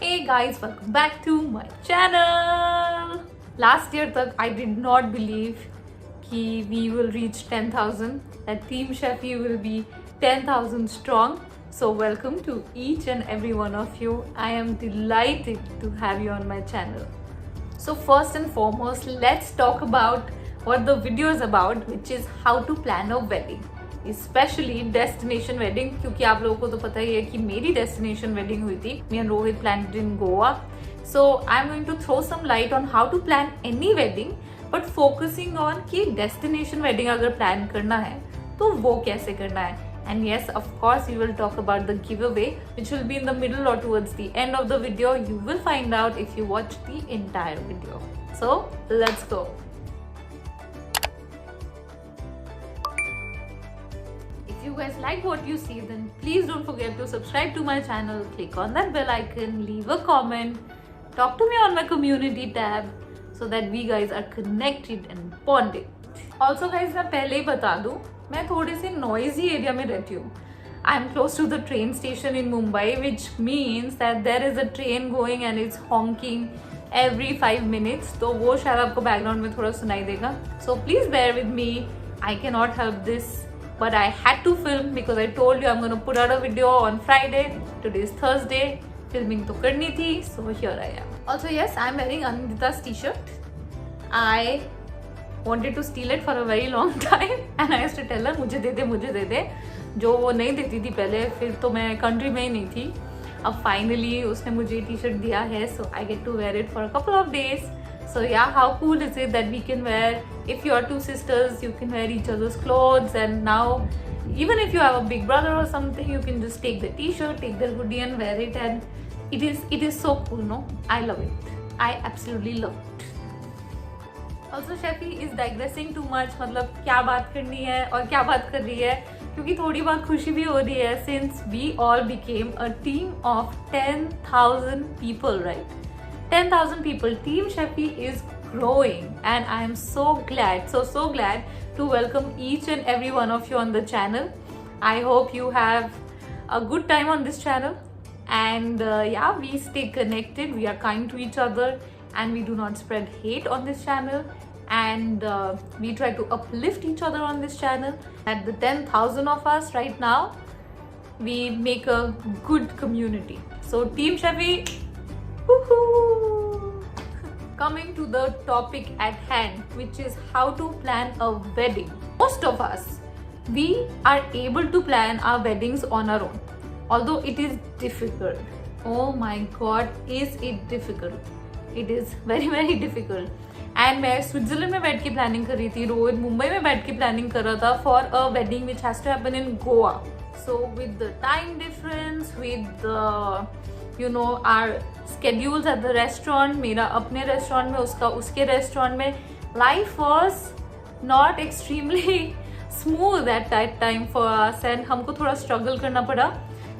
Hey guys, welcome back to my channel. Last year tak I did not believe कि we will reach 10,000. That Team Chefie will be 10,000 strong. So welcome to each and every one of you. I am delighted to have you on my channel. So first and foremost, let's talk about what the video is about, which is how to plan a wedding. Especially destination wedding, क्योंकि आप लोगों को तो पता ही है कि मेरी destination wedding हुई थी. Me and Rohit planned in Goa. So I'm going to throw some light on how to plan any wedding, but focusing on कि destination wedding अगर plan करना है तो वो कैसे करना है. And yes, of course, we will talk about the giveaway, which will be in the middle or towards the end of the video. You will find out if you watch the entire video. So let's go. If you guys like what you see, then please don't forget to subscribe to my channel, click on that bell icon, leave a comment, talk to me on my community tab so that we guys are connected and bonded. Also guys, मैं पहले ही बता दूँ, मैं थोड़े से noisy area में रहती हूँ. I am close to the train station in Mumbai, which means that there is a train going and it's honking every 5 minutes. तो वो शायद आपको background में थोड़ा सुनाई देगा. So please bear with me. I cannot help this. But I had to film because I told you I'm going to put out a video on Friday. Today is Thursday. Filming to karni thi, so here I am. Also yes, I'm wearing Ankita's t-shirt. I wanted to steal it for a very long time and I used to tell her मुझे दे दे जो वो नहीं देती थी पहले. फिर तो मैं कंट्री में ही नहीं थी. अब फाइनली उसने मुझे टी-शर्ट दिया है, so I get to wear it for a couple of days. So yeah, how cool is it that we can wear, if you are two sisters, you can wear each other's clothes, and now even if you have a big brother or something, you can just take the t-shirt, take the hoodie and wear it, and it is so cool, no? I love it. I absolutely love it. Also Chefie is digressing too much. मतलब क्या बात करनी है और क्या बात कर रही है, क्योंकि थोड़ी बहुत खुशी भी हो रही है since we all became a team of 10,000 people, right? 10,000 people. Team Chefie is growing and I am so glad, so glad to welcome each and every one of you on the channel. I hope you have a good time on this channel, and yeah, we stay connected, we are kind to each other, and we do not spread hate on this channel, and we try to uplift each other on this channel. At the 10,000 of us right now, we make a good community. So Team Chefie, woohoo! Coming to the topic at hand, which is how to plan a wedding. Most of us, we are able to plan our weddings on our own, although it is difficult. Oh my god, is it difficult? It is very difficult. And मैं Switzerland में बैठ के planning कर रही थी, रोहित मुंबई में बैठ के प्लानिंग कर रहा था for a wedding which has to happen in Goa. So with the time difference, with the our schedules at the restaurant, मेरा अपने restaurant में, उसका उसके restaurant में, life was not extremely smooth at that time for us and हमको थोड़ा struggle करना पड़ा.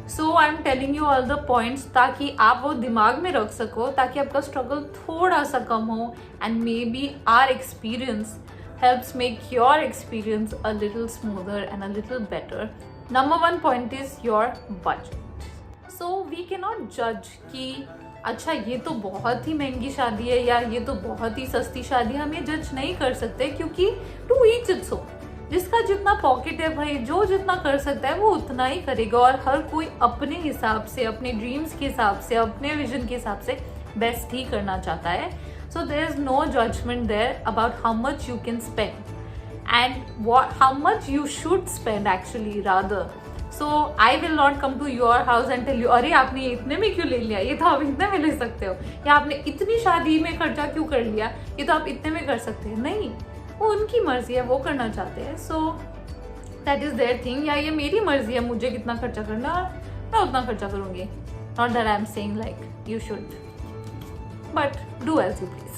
So I'm telling you all the points ताकि आप वो दिमाग में रख सको, ताकि आपका struggle थोड़ा सा कम हो, and maybe our experience helps make your experience a little smoother and a little better. Number one point is your budget. So we cannot judge कि अच्छा ये तो बहुत ही महंगी शादी है या ये तो बहुत ही सस्ती शादी है. हम ये जज नहीं कर सकते, क्योंकि टू ईच इट्स ओन. जिसका जितना पॉकेट है भाई, जो जितना कर सकता है वो उतना ही करेगा, और हर कोई अपने हिसाब से, अपने ड्रीम्स के हिसाब से, अपने विजन के हिसाब से बेस्ट ही करना चाहता है. So there is no judgement there about how much you can spend and how much you should spend actually rather. So I will not come to your house and tell you अरे आपने ये इतने में क्यों ले लिया, ये तो आप इतने में ले सकते हो, या आपने इतनी शादी में खर्चा क्यों कर लिया, ये तो आप इतने में कर सकते हैं. नहीं, वो उनकी मर्जी है, वो करना चाहते हैं. So that is there thing. या ये मेरी मर्जी है मुझे कितना खर्चा करना, मैं उतना खर्चा करूँगी. Not that I am saying like you should, but do as you please.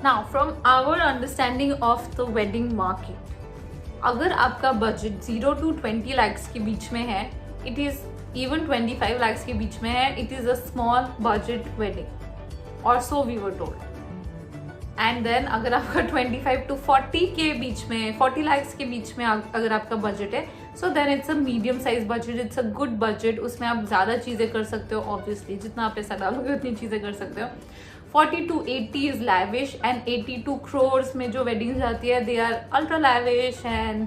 Now from our understanding of the wedding market, अगर आपका बजट 0 to 20 lakhs के बीच में है, it is even 25 lakhs के बीच में है, it is a small budget wedding, or so we were told. And then अगर आपका 25 to 40 के बीच में, 40 lakhs के बीच में अगर आपका बजट है, so then it's a medium size budget, it's a good budget. उसमें आप ज़्यादा चीज़ें कर सकते हो. ऑब्वियसली जितना आप पैसा डालोगे उतनी चीज़ें कर सकते हो. 40 to 80 is lavish, and 82 crores में जो वेडिंग्स जाती है they are ultra lavish, and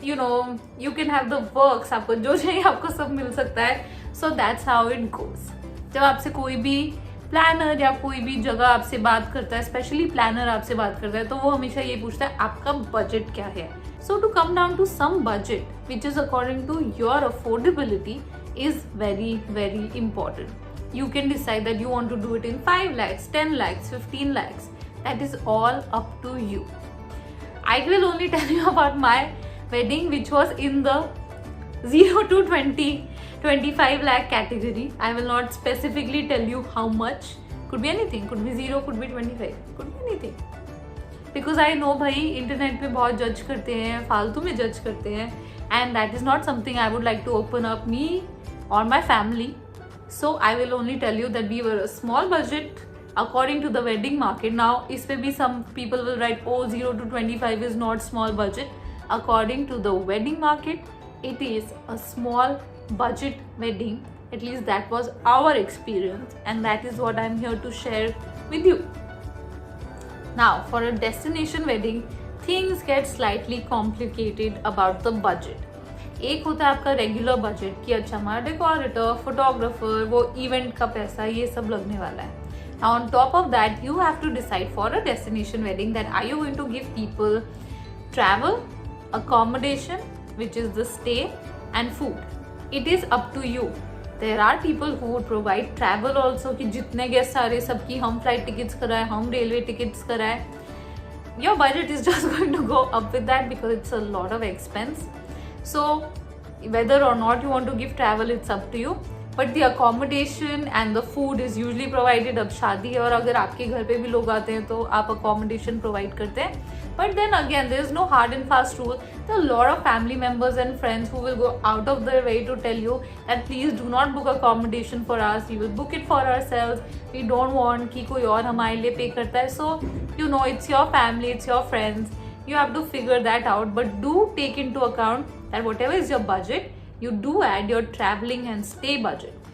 you know you can have the works. आपको जो चाहिए आपको सब मिल सकता है. So that's how it goes. जब आपसे कोई भी प्लानर या कोई भी जगह आपसे बात करता है, स्पेशली प्लानर आपसे बात करता है, तो वो हमेशा ये पूछता है आपका बजट क्या है. So to come down to some budget which is according to your affordability is very very important. You can decide that you want to do it in 5 lakhs, 10 lakhs, 15 lakhs. That is all up to you. I will only tell you about my wedding, which was in the 0 to 20, 25 lakh category. I will not specifically tell you how much. Could be anything. Could be 0, could be 25. Could be anything. Because I know भाई internet पे बहुत जज करते हैं, फालतू में जज करते हैं, and that is not something I would like to open up me or my family. So I will only tell you that we were a small budget according to the wedding market. Now इस पे भी some people will write, oh 0 to 25 is not small budget. According to the wedding market, it is a small budget wedding. At least that was our experience, and that is what I'm here to share with you. Now for a destination wedding, things get slightly complicated about the budget. एक होता है आपका regular budget कि अच्छा हमारा decorator, photographer, वो event का पैसा, ये सब लगने वाला है. On top of that you have to decide for a destination wedding that are you going to give people travel, accommodation which is the stay, and food. It is up to you. There are people who would provide travel also, कि जितने guest आ रहे सबकी हम flight tickets कराए, हम railway tickets कराए. Your budget is just going to go up with that because it's a lot of expense. So whether or not you want to give travel, it's up to you, but the accommodation and the food is usually provided. अब शादी है और अगर आपके घर पे भी लोग आते हैं तो आप accommodation provide करते हैं. But then again, there is no hard and fast rule. There are a lot of family members and friends who will go out of their way to tell you that please do not book accommodation for us, we will book it for ourselves, we don't want कि कोई और हमारे लिए पे करता है. So you know, it's your family, it's your friends, you have to figure that out, but do take into account that whatever is your budget, you do add your traveling and stay budget.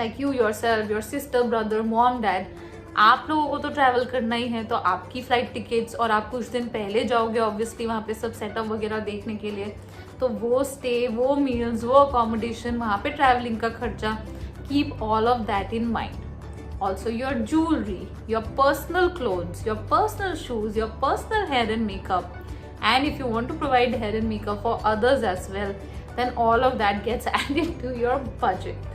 Like you yourself, your sister, brother, mom, dad, आप लोगों को तो travel करना ही है, तो आपकी flight tickets, और आप कुछ दिन पहले जाओगे ऑब्वियसली वहाँ पे सब सेटअप वगैरह देखने के लिए, तो वो स्टे, वो मील्स, वो अकोमोडेशन, वहाँ पे ट्रैवलिंग का खर्चा, keep all of that in mind. Also your jewelry, your personal clothes, your personal shoes, your personal hair and makeup. And if you want to provide hair and makeup for others as well, then all of that gets added to your budget.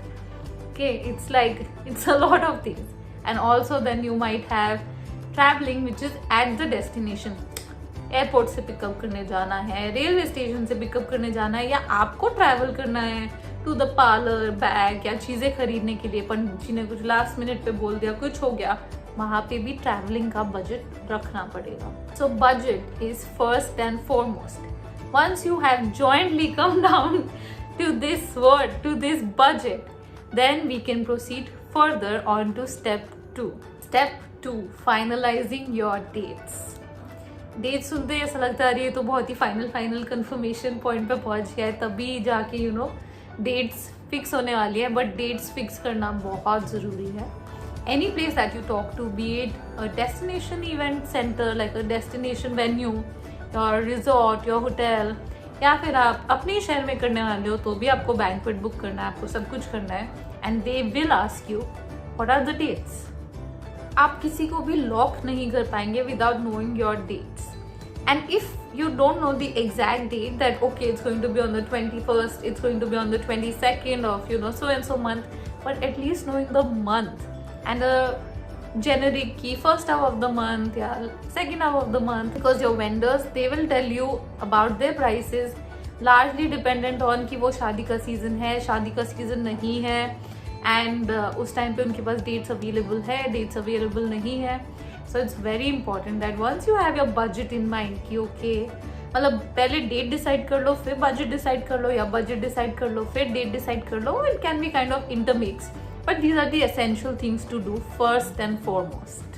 Okay, it's a lot of things. And also then you might have traveling, which is at the destination. Airport से pickup करने जाना है, railway station से pickup करने जाना है, या आपको ट्रैवल करना है टू द पार्लर, बैग या चीज़ें खरीदने के लिए, पंडित जी ने कुछ लास्ट मिनट पे बोल दिया, कुछ हो गया, वहाँ पे भी ट्रैवलिंग का बजट रखना पड़ेगा. So budget is first and foremost. Once you have jointly come down to this word, to this budget, then we can proceed further on to step 2. Step 2, finalising your dates. Date सुनते ऐसा लगता है ये तो बहुत ही final confirmation point पे पहुंच गया है, तभी जाके यू नो डेट्स फिक्स होने वाली है. बट डेट्स फिक्स करना बहुत ज़रूरी है. Any place that you talk to, be it a destination event centre, like a destination venue, your resort, your hotel, या फिर आप अपने शहर में करने वाले हो तो भी आपको बैंक्वेट बुक करना है, आपको सब कुछ करना है. And they will ask you what are the dates. आप किसी को भी लॉक नहीं कर पाएंगे without knowing your dates. And if you don't know the exact date that okay, it's going to be on the 21st, it's going to be on the 22nd of so and so month, but at least knowing the month and a generic key first half of the month, yeah, second half of the month, because your vendors, they will tell you about their prices largely dependent on कि वो शादी का season है, शादी का season नहीं है, and उस टाइम पे उनके पास dates available है, dates available नहीं है. So it's very important that once you have your budget in mind कि okay, मतलब पहले डेट डिसाइड कर लो, फिर बजट डिसाइड कर लो, या बजट डिसाइड कर लो फिर डेट डिसाइड कर लो. It can be kind of intermix, but these are the essential things to do first and foremost.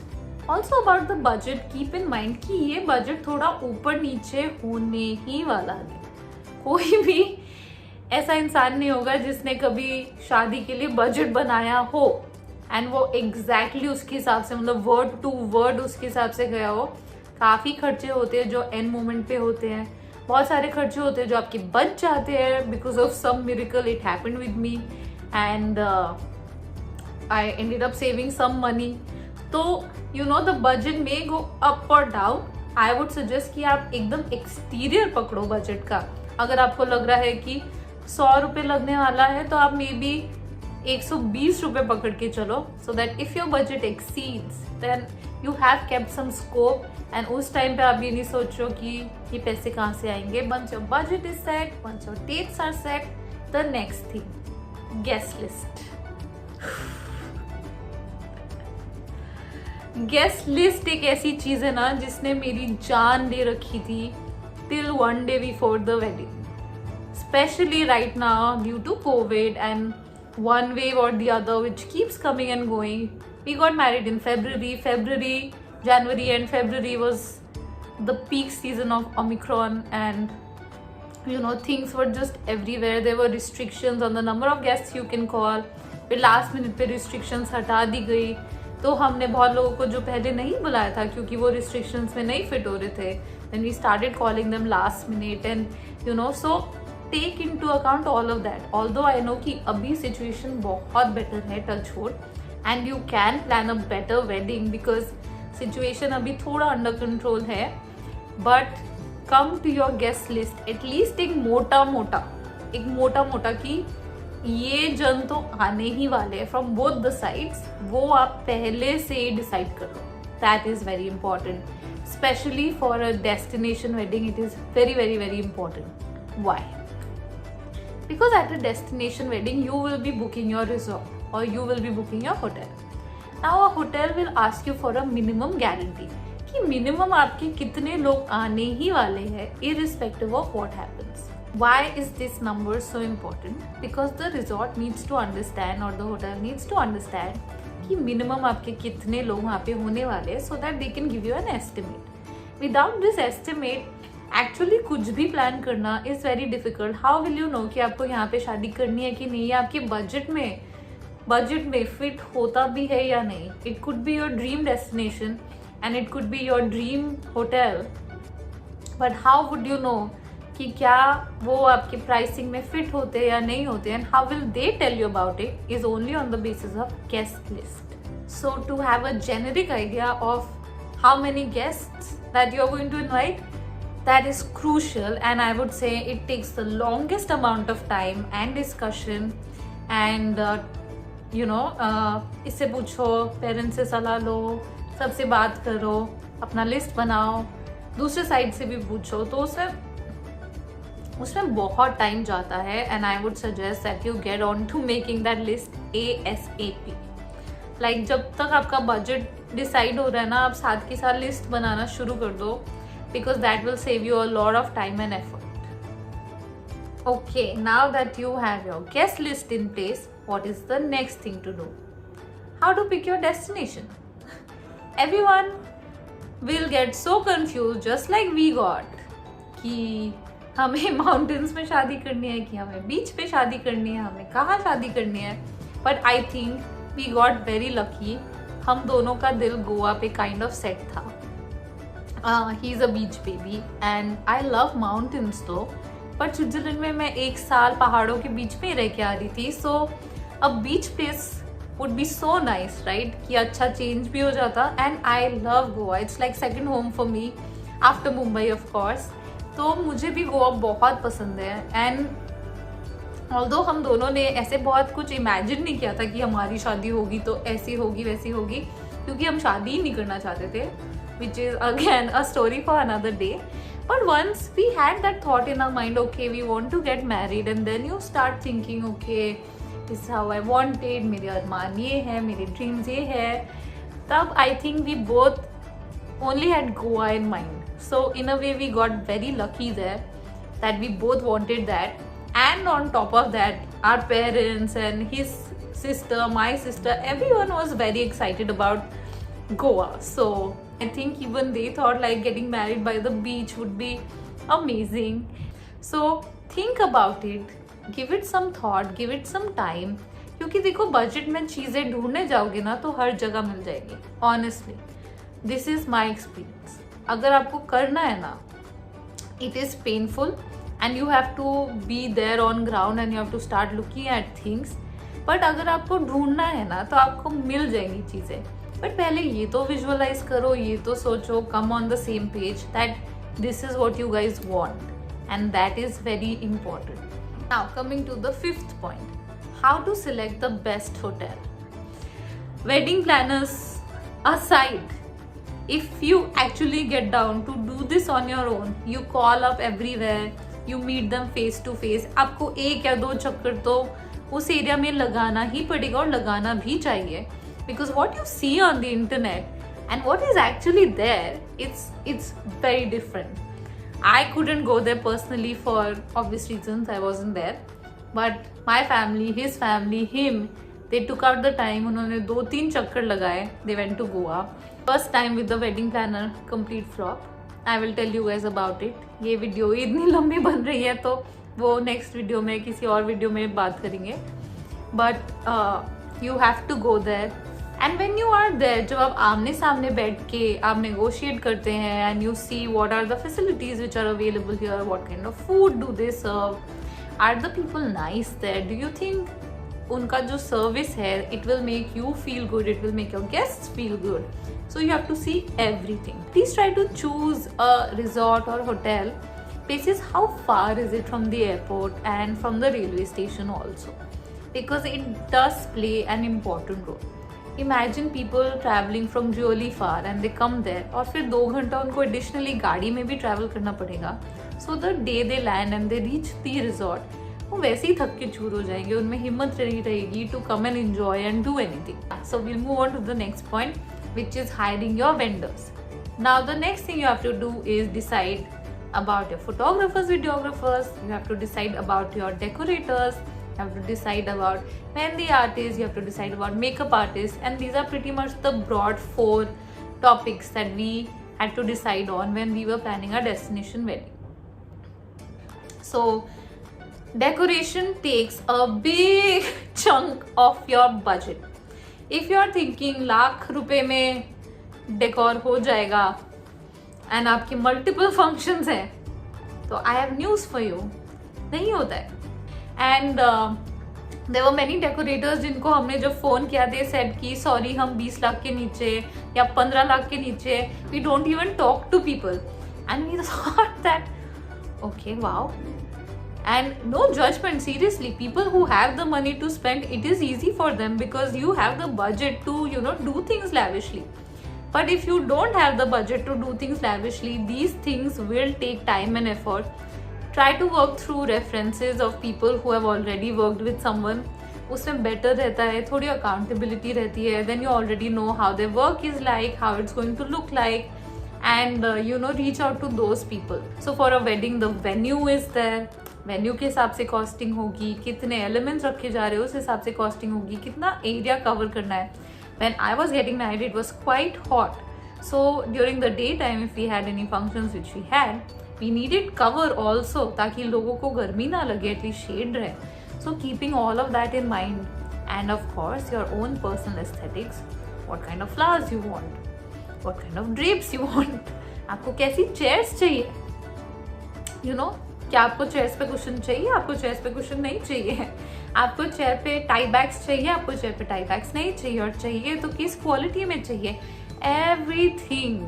Also about the budget, keep in mind कि ये budget थोड़ा ऊपर नीचे होने ही वाला है. कोई भी ऐसा इंसान नहीं होगा जिसने कभी शादी के लिए बजट बनाया हो एंड वो एग्जैक्टली उसके हिसाब से, मतलब वर्ड टू वर्ड उसके हिसाब से गया हो. काफ़ी खर्चे होते हैं जो एंड मोमेंट पे होते हैं, बहुत सारे खर्चे होते हैं जो आपके बच जाते हैं because of some miracle. It happened with me and I ended up saving some money. तो यू नो द बजट में गो अप और डाउन. आई वुड सजेस्ट कि आप एकदम एक्सटीरियर पकड़ो बजट का. अगर आपको लग रहा है कि 100 रुपये लगने वाला है तो आप मे बी 120 रुपये पकड़ के चलो, so that if your budget exceeds then you have kept some scope. And उस टाइम पे आप ये नहीं सोचो कि ये पैसे कहाँ से आएंगे. Once your budget is set, once your dates are set, the next thing, guest list. Guest list एक ऐसी चीज है ना जिसने मेरी जान ले रखी थी till one day before the wedding, especially right now due to COVID and one wave or the other which keeps coming and going. We got married in February, January and February was the peak season of Omicron, and you know things were just everywhere. There were restrictions on the number of guests you can call. फिर last minute पे restrictions हटा दी गई. तो हमने बहुत लोगों को जो पहले नहीं बुलाया था क्योंकि वो restrictions में नहीं fit हो रहे थे, then we started calling them last minute and you know, so take into account all of that. Although I know कि अभी situation बहुत better है, touch wood, and you can plan a better wedding because situation अभी थोड़ा under control है, but come to your guest list at least एक मोटा कि ये जन तो आने ही वाले हैं फ्रॉम बोथ द साइड्स, वो आप पहले से ही डिसाइड कर लो. That is very important, specially for a destination wedding. It is very very very important. Why? Because at a destination wedding you will be booking your resort और you will be booking your hotel. Now a hotel will ask you for a minimum guarantee कि minimum आपके कितने लोग आने ही वाले हैं irrespective of what happens. Why is this number so important? Because the resort needs to understand or the hotel needs to understand कि minimum आपके कितने लोग वहाँ पे होने वाले हैं, so that they can give you an estimate. Without this estimate, actually कुछ भी plan करना is very difficult. How will you know कि आपको यहाँ पे शादी करनी है कि नहीं, या आपके बजट में फिट होता भी है या नहीं. It could be your dream destination and it could be your dream hotel, but how would you know कि क्या वो आपके प्राइसिंग में फिट होते हैं या नहीं होते. And how will they tell you about it is only on the basis of guest list. So to have a generic idea of how many guests that you are going to invite, that is crucial. And I would say it takes the longest amount of time and discussion. And you know, इससे पूछो, parents से सलाह लो, सबसे बात करो, अपना list बनाओ, दूसरे साइड से भी पूछो. तो उसमें बहुत टाइम जाता है. And I would suggest that you get on to making that list ASAP. Like जब तक आपका बजट डिसाइड हो रहा है ना, आप साथ के साथ लिस्ट बनाना शुरू कर दो, because that will save you a lot of time and effort. Okay, now that you have your guest list in place, what is the next thing to do? How to pick your destination? Everyone will get so confuse just like we got कि हमें mountains में शादी करनी है कि हमें बीच पे शादी करनी है, हमें कहाँ शादी करनी है. But I think we got very lucky. हम दोनों का दिल गोवा पे काइंड ऑफ सेट था. He is a beach baby and I love mountains तो, बट स्विट्जरलैंड में मैं 1 साल पहाड़ों के बीच में रह के आ रही थी. So a beach place would be so nice, right, कि अच्छा चेंज भी हो जाता. And I love Goa, it's like second home for me after Mumbai of course. तो मुझे भी गोवा बहुत पसंद है. एंड ऑल्दो हम दोनों ने ऐसे बहुत कुछ इमेजिन नहीं किया था कि हमारी शादी होगी तो ऐसी होगी वैसी होगी, क्योंकि हम शादी ही नहीं करना चाहते थे, which is again a story for another day. But once we had that thought in our mind, okay we want to get married, and then you start thinking, okay this is how I wanted, मेरे अरमान ये है, मेरे dreams ये है. तब I think we both only had Goa in mind. So in a way we got very lucky there that we both wanted that. And on top of that, our parents and his sister, my sister, everyone was very excited about Goa. So I think even they thought like getting married by the beach would be amazing. So think about it, give it some thought, give it some time. क्योंकि देखो budget में चीज़ें ढूंढने जाओगे ना तो हर जगह मिल जाएगी. Honestly, this is my experience. अगर आपको करना है ना, it is painful and you have to be there on ground and you have to start looking at things. But अगर आपको ढूंढना है ना तो आपको मिल जाएंगी चीज़ें. बट पहले ये तो विजुअलाइज करो, ये तो सोचो, come on the same page that this is what you guys want, and that is very important. Now coming to the fifth point, how to select the best hotel. Wedding planners aside, if you actually get down to do this on your own, you call up everywhere, you meet them face to face. आपको एक या दो चक्कर तो उस area में लगाना ही पड़ेगा और लगाना भी चाहिए, because what you see on the internet and what is actually there, it's very different. I couldn't go there personally for obvious reasons, I wasn't there. But my family, his family, him, they took out the time. उन्होंने 2-3 चक्कर लगाए. They went to Goa. First time with the wedding planner, complete flop. I will tell you guys about it. ये video इतनी लंबी बन रही है तो वो नेक्स्ट वीडियो में, किसी और वीडियो में बात करेंगे. But you have to go there. And when you are there, जब आप आमने सामने बैठ के आप negotiate करते हैं and you see what are the facilities which are available here, what kind of food do they serve, are the people nice there, do you think उनका जो service है it will make you feel good, it will make your guests feel good. So you have to see everything. Please try to choose a resort or hotel basis how far is it from the airport and from the railway station also, because it does play an important role. Imagine people traveling from really far and they come there और फिर 2 घंटा उनको additionally गाड़ी में भी travel करना पड़ेगा. So the day they land and they reach the resort, वो वैसे ही थक के चूर हो जाएंगे, उनमें हिम्मत नहीं रहेगी to come and enjoy and do anything. So we'll move on to the next point, which is hiring your vendors. Now the next thing you have to do is decide about your photographers, videographers. You have to decide about your decorators. You have to decide about mehndi artists. You have to decide about makeup artists. And these are pretty much the broad 4 topics that we had to decide on when we were planning our destination wedding. So decoration takes a big chunk of your budget. If you are thinking lakh रुपए में decor हो जाएगा and आपके multiple functions हैं, तो I have news for you, नहीं होता है. And there were many decorators जिनको हमने जब फ़ोन किया they said कि sorry हम 20 लाख के नीचे या 15 लाख के नीचे, we don't even talk to people. And we thought that okay, wow. And no judgment, seriously, people who have the money to spend, it is easy for them because you have the budget to, do things lavishly. But if you don't have the budget to do things lavishly, these things will take time and effort. Try to work through references of people who have already worked with someone. उसमें better रहता है, थोड़ी accountability रहती है. Then you already know how their work is like, how it's going to look like, and reach out to those people. So for a wedding, the venue is there. Venue के हिसाब से costing होगी, कितने elements रखे जा रहे हो उस हिसाब से कॉस्टिंग होगी, कितना एरिया कवर करना है. When I was getting married, it was quite hot. So during the daytime, if we had any functions, which we had, we needed cover also ताकि लोगों को गर्मी ना लगे, at least shade रहे. So keeping all of that in mind, and of course your own personal aesthetics, what kind of flowers you want, what kind of drapes you want, आपको कैसी chairs चाहिए, क्या आपको चेयर्स पे cushion चाहिए, आपको chairs पे कुशन नहीं चाहिए, आपको चेयर पे टाई बैग्स चाहिए, आपको चेयर पे टाई बैग्स नहीं चाहिए, और चाहिए तो किस क्वालिटी में चाहिए. एवरीथिंग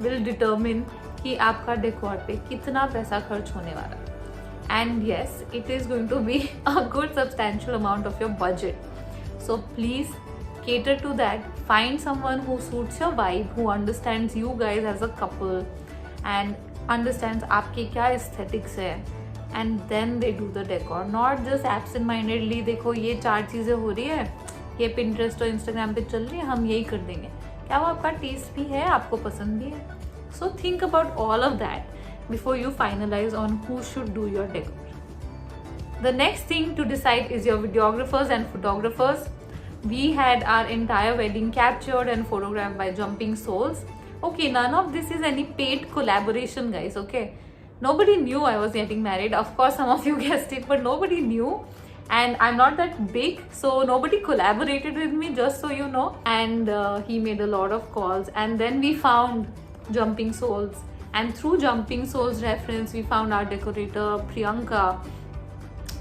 विल डिटर्मिन कि आपका डेकोर पे कितना पैसा खर्च होने वाला है. And yes, it is going to be a good substantial amount of your budget. So please cater to that. Find someone who suits your vibe, who understands you guys as a couple and understands आपके क्या aesthetics है, and then they do the decor. Not just absent mindedly देखो ये 4 चीज़ें हो रही है, ये Pinterest और Instagram पे चल रही है, हम यही कर देंगे. क्या वो आपका टेस्ट भी है, आपको पसंद भी है? So think about all of that before you finalize on who should do your decor. The next thing to decide is your videographers and photographers. We had our entire wedding captured and photographed by Jumping Souls. Okay, none of this is any paid collaboration, guys, okay? Nobody knew I was getting married. Of course, some of you guessed it, but nobody knew. And I'm not that big, so nobody collaborated with me, just so you know. And he made a lot of calls. And then we found Jumping Souls. And through Jumping Souls reference, we found our decorator, Priyanka.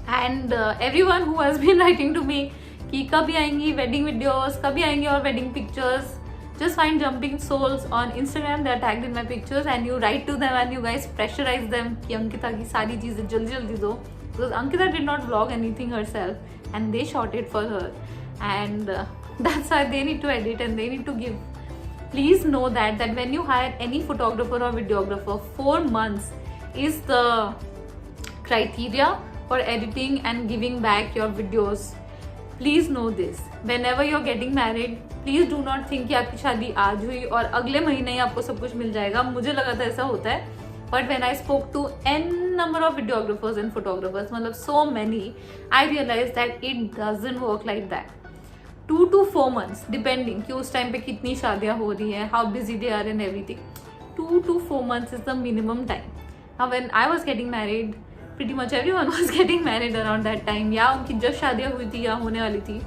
And everyone who has been writing to me, कि कभी आएंगी wedding videos, कभी आएंगे और wedding pictures. Just find Jumping Souls on Instagram. They are tagged in my pictures, and you write to them and you guys pressurize them कि अंकिता की सारी चीजें जल्दी जल्दी दो, because Ankita did not vlog anything herself and they shot it for her, and that's why they need to edit and they need to give. Please know that when you hire any photographer or videographer, 4 months is the criteria for editing and giving back your videos. Please know this. Whenever you're getting married, please do not think कि आपकी शादी आज हुई और अगले महीने ही आपको सब कुछ मिल जाएगा. मुझे लगा था ऐसा होता है, but when I spoke to n number of videographers and photographers, मतलब so many, I realized that it doesn't work like that. 2 to 4 months, depending कि उस टाइम पे कितनी शादियाँ हो रही हैं, how busy they are and everything. 2 to 4 months is the minimum time. Now when I was getting married, pretty much everyone was getting married around that time. या उनकी जब शादियाँ हुई थी या होने वाली थी.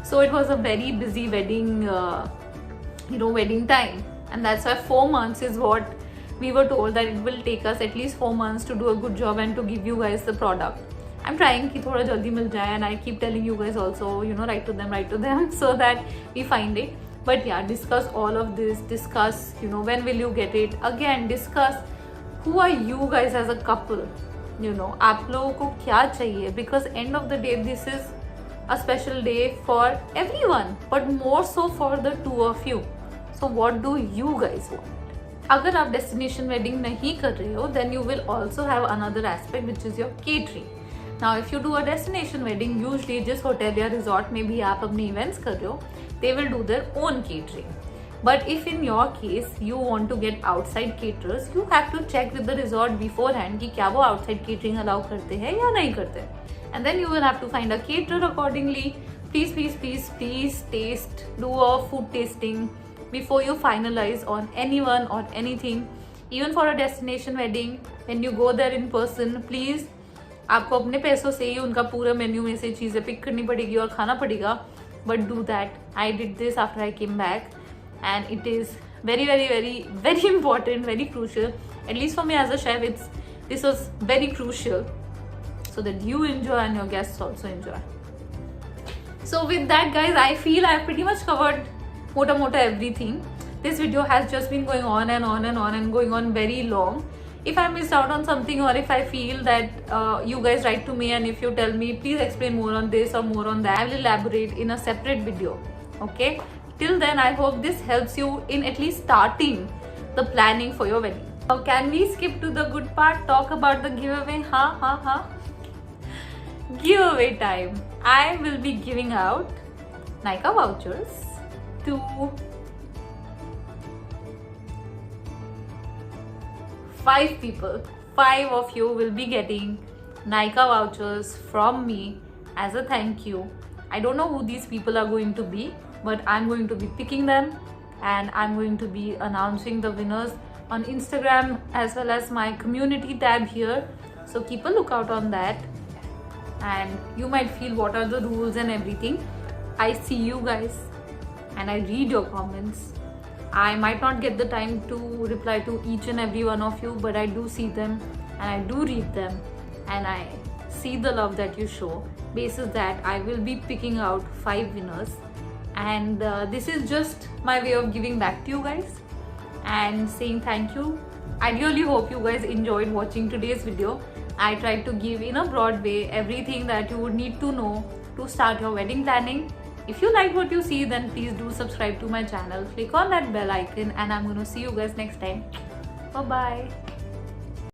So it was a very busy wedding, wedding time. And that's why 4 months is what we were told, that it will take us at least 4 months to do a good job and to give you guys the product. I'm trying कि थोड़ा जल्दी मिल जाए, and I keep telling you guys also, write to them so that we find it. But yeah, discuss all of this. Discuss, when will you get it? Again, discuss who are you guys as a couple. आप लोगों को क्या चाहिए, because end of the day this is a special day for everyone, but more so for the two of you. So what do you guys want? अगर आप destination wedding नहीं कर रहे हो, then you will also have another aspect, which is your catering. Now if you do a destination wedding, usually जिस hotel या resort में भी आप अपने events कर रहे हो, they will do their own catering. But if in your case you want to get outside caterers, you have to check with the resort beforehand कि क्या वो outside catering allow करते हैं या नहीं करते. And then you will have to find a caterer accordingly. Please taste, do a food tasting before you finalize on anyone or anything. Even for a destination wedding, when you go there in person, please आपको अपने पैसों से ही उनका पूरा menu में से चीज़ें pick करनी पड़ेगी और खाना पड़ेगा. But do that. I did this after I came back. And it is very, very, very, very important, very crucial. At least for me as a chef, this was very crucial, so that you enjoy and your guests also enjoy. So with that, guys, I feel I've pretty much covered mota everything. This video has just been going on and on and on and going on very long. If I missed out on something, or if I feel that you guys write to me and if you tell me, please explain more on this or more on that, I will elaborate in a separate video. Okay? Till then, I hope this helps you in at least starting the planning for your wedding. Now, can we skip to the good part? Talk about the giveaway. Giveaway time. I will be giving out Nykaa vouchers to 5 people. 5 of you will be getting Nykaa vouchers from me as a thank you. I don't know who these people are going to be, but I'm going to be picking them and I'm going to be announcing the winners on Instagram as well as my community tab here. So keep a lookout on that, and you might feel what are the rules and everything. I see you guys and I read your comments. I might not get the time to reply to each and every one of you, but I do see them and I do read them, and I see the love that you show. Basis that, I will be picking out 5 winners, and this is just my way of giving back to you guys and saying thank you. I really hope you guys enjoyed watching today's video. I tried to give in a broad way everything that you would need to know to start your wedding planning. If you like what you see, then please do subscribe to my channel, click on that bell icon, and I'm going to see you guys next time. Bye bye.